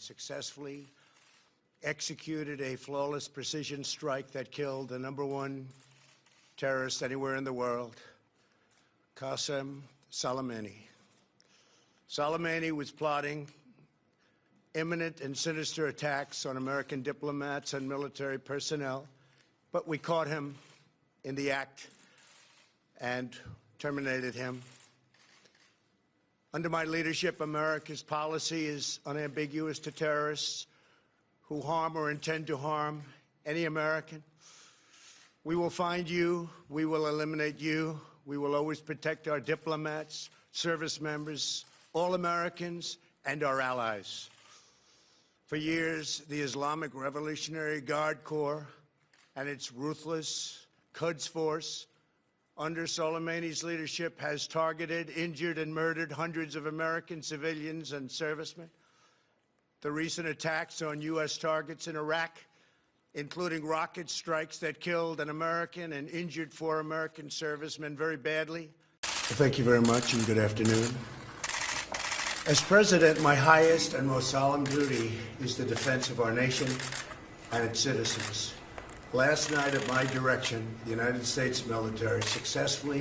Successfully executed a flawless precision strike that killed the #1 terrorist anywhere in the world, Qasem Soleimani. Soleimani was plotting imminent and sinister attacks on American diplomats and military personnel, but we caught him in the act and terminated him. Under my leadership, America's policy is unambiguous to terrorists who harm or intend to harm any American. We will find you. We will eliminate you. We will always protect our diplomats, service members, all Americans, and our allies. For years, the Islamic Revolutionary Guard Corps and its ruthless Quds Force under Soleimani's leadership has targeted, injured, and murdered hundreds of American civilians and servicemen. The recent attacks on U.S. targets in Iraq, including rocket strikes that killed an American and injured 4 American servicemen very badly. Well, thank you very much, and good afternoon. As President, my highest and most solemn duty is the defense of our nation and its citizens. Last night, at my direction, the United States military successfully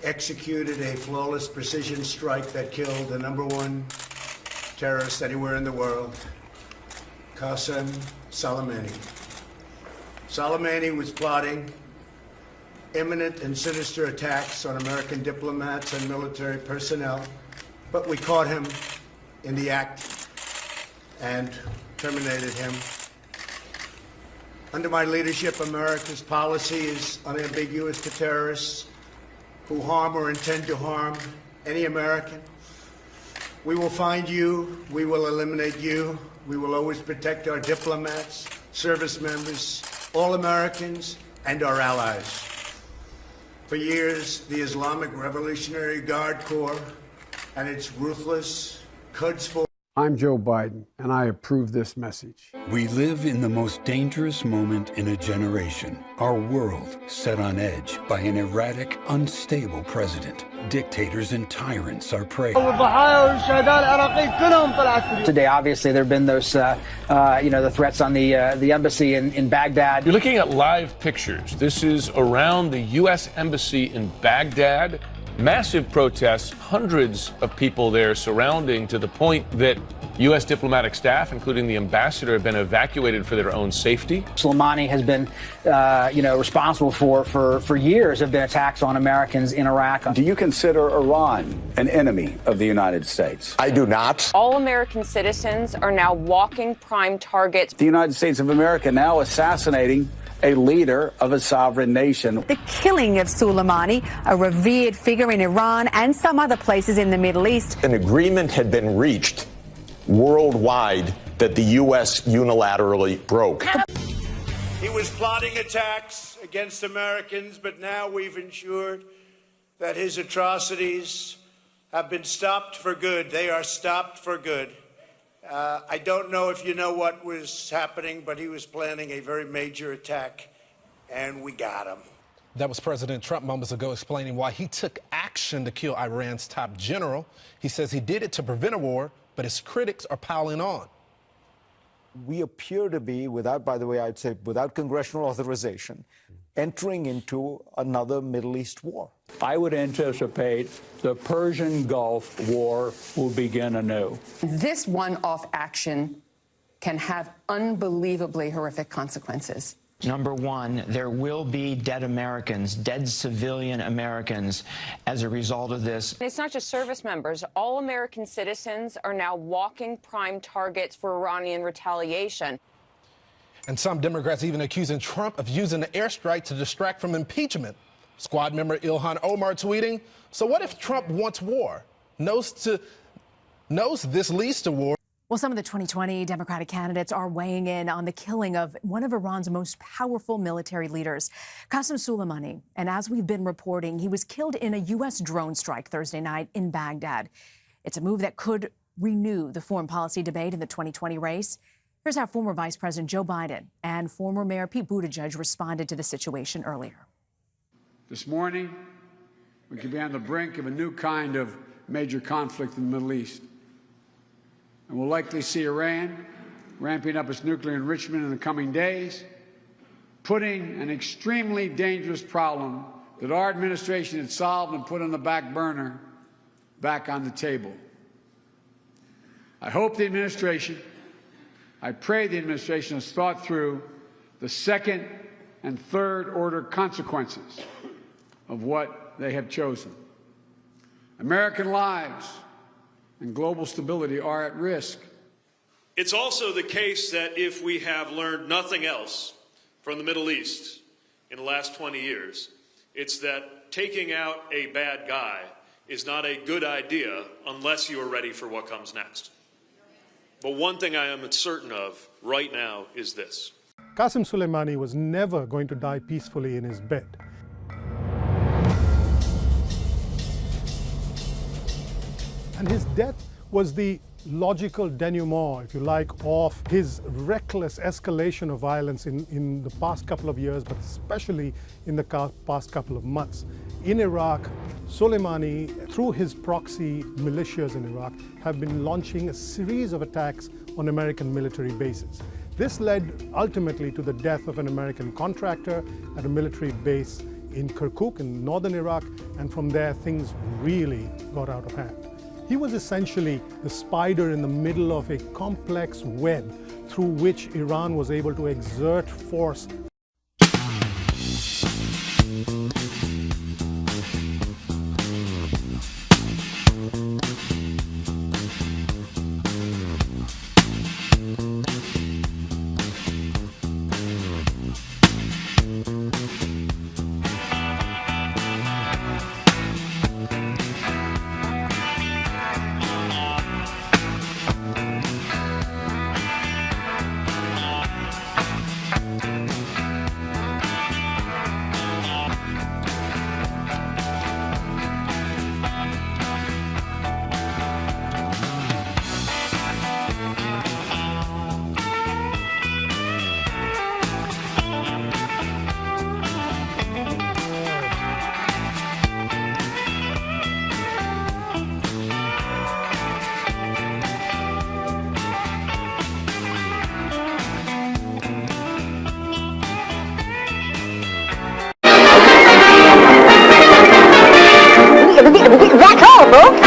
executed a flawless precision strike that killed the #1 terrorist anywhere in the world, Qasem Soleimani. Soleimani was plotting imminent and sinister attacks on American diplomats and military personnel, but we caught him in the act and terminated him. Under my leadership, America's policy is unambiguous to terrorists who harm or intend to harm any American. We will find you. We will eliminate you. We will always protect our diplomats, service members, all Americans, and our allies. For years, the Islamic Revolutionary Guard Corps and its ruthless Quds Force. I'm Joe Biden, and I approve this message. We live in the most dangerous moment in a generation. Our world set on edge by an erratic, unstable president. Dictators and tyrants are prey. Today, obviously, there have been those, the threats on the embassy in Baghdad. You're looking at live pictures. This is around the U.S. Embassy in Baghdad. Massive protests, hundreds of people there surrounding, to the point that U.S. diplomatic staff, including the ambassador, have been evacuated for their own safety. Soleimani has been, responsible for years have been attacks on Americans in Iraq. Do you consider Iran an enemy of the United States? I do not. All American citizens are now walking prime targets. The United States of America now assassinating a leader of a sovereign nation. The killing of Soleimani, a revered figure in Iran and some other places in the Middle East. An agreement had been reached worldwide that the U.S. unilaterally broke. He was plotting attacks against Americans, but now we've ensured that his atrocities have been stopped for good. They are stopped for good. I don't know if you know what was happening, but he was planning a very major attack, and we got him. That was President Trump moments ago explaining why he took action to kill Iran's top general. He says he did it to prevent a war, but his critics are piling on. We appear to be, without congressional authorization, entering into another Middle East war. I would anticipate the Persian Gulf War will begin anew. This one-off action can have unbelievably horrific consequences. Number one, there will be dead Americans, dead civilian Americans as a result of this. It's not just service members. All American citizens are now walking prime targets for Iranian retaliation. And some Democrats even accusing Trump of using the airstrike to distract from impeachment. Squad member Ilhan Omar tweeting, "So what if Trump wants war? Knows this leads to war." Well, some of the 2020 Democratic candidates are weighing in on the killing of one of Iran's most powerful military leaders, Qasem Soleimani. And as we've been reporting, he was killed in a U.S. drone strike Thursday night in Baghdad. It's a move that could renew the foreign policy debate in the 2020 race. Here's how former Vice President Joe Biden and former Mayor Pete Buttigieg responded to the situation earlier. This morning, we could be on the brink of a new kind of major conflict in the Middle East. And we'll likely see Iran ramping up its nuclear enrichment in the coming days, putting an extremely dangerous problem that our administration had solved and put on the back burner back on the table. I hope the administration, I pray the administration has thought through the second and third order consequences of what they have chosen. American lives and global stability are at risk. It's also the case that if we have learned nothing else from the Middle East in the last 20 years, it's that taking out a bad guy is not a good idea unless you are ready for what comes next. But one thing I am certain of right now is this. Qasem Soleimani was never going to die peacefully in his bed. And his death was the logical denouement, if you like, of his reckless escalation of violence in the past couple of years, but especially in the past couple of months. In Iraq, Soleimani, through his proxy militias in Iraq, have been launching a series of attacks on American military bases. This led ultimately to the death of an American contractor at a military base in Kirkuk in northern Iraq, and from there things really got out of hand. He was essentially the spider in the middle of a complex web through which Iran was able to exert force. Back home, bro.